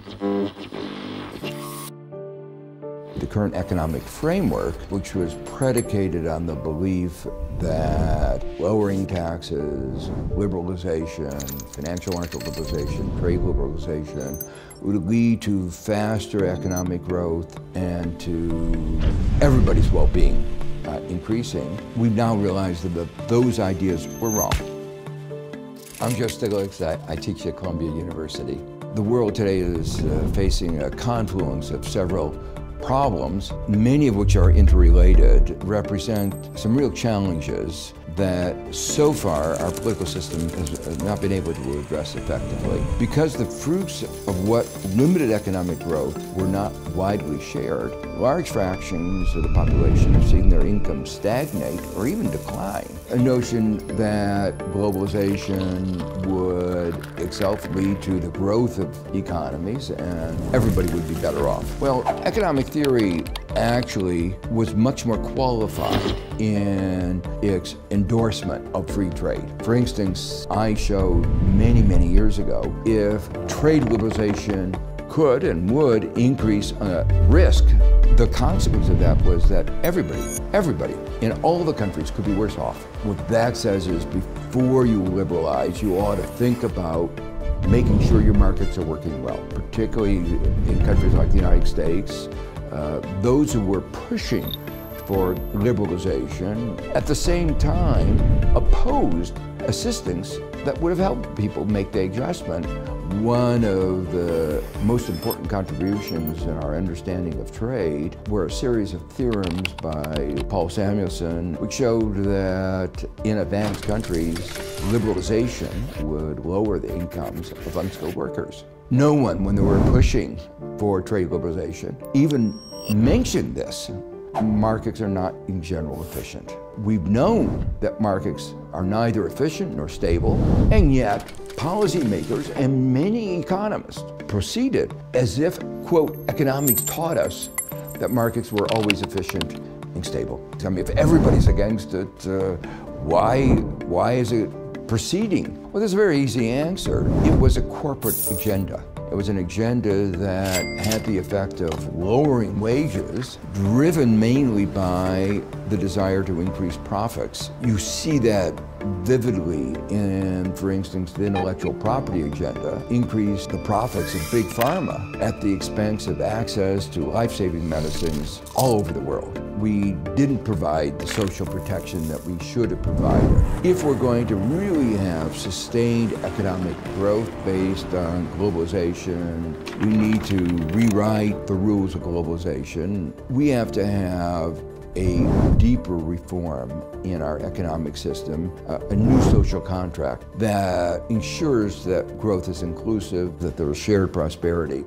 The current economic framework, which was predicated on the belief that lowering taxes, liberalization, financial market liberalization, trade liberalization, would lead to faster economic growth and to everybody's well-being increasing, we've now realized that those ideas were wrong. I'm Joseph Stiglitz. I teach at Columbia University. The world today is facing a confluence of several problems, many of which are interrelated, represent some real challenges that so far our political system has not been able to address effectively. Because the fruits of what limited economic growth were not widely shared, large fractions of the population have seen their income stagnate or even decline. A notion that globalization would itself lead to the growth of economies and everybody would be better off. Well, economic theory actually was much more qualified in its endorsement of free trade. For instance, I showed many years ago if trade liberalization could and would increase risk, the consequence of that was that everybody in all the countries could be worse off. What that says is before you liberalize, you ought to think about making sure your markets are working well, particularly in countries like the United States. Those who were pushing for liberalization at the same time opposed assistance that would have helped people make the adjustment. One of the most important contributions in our understanding of trade were a series of theorems by Paul Samuelson, which showed that in advanced countries, liberalization would lower the incomes of unskilled workers. No one, when they were pushing for trade liberalization, even mentioned this. Markets are not, in general, efficient. We've known that markets are neither efficient nor stable, and yet policymakers and many economists proceeded as if, quote, economics taught us that markets were always efficient and stable. I mean, if everybody's against it, why is it proceeding? Well, there's a very easy answer. It was a corporate agenda. It was an agenda that had the effect of lowering wages, driven mainly by the desire to increase profits. You see that vividly in, for instance, the intellectual property agenda, increase the profits of big pharma at the expense of access to life-saving medicines all over the world. We didn't provide the social protection that we should have provided. If we're going to really have sustained economic growth based on globalization, we need to rewrite the rules of globalization. We have to have a deeper reform in our economic system, a new social contract that ensures that growth is inclusive, that there is shared prosperity.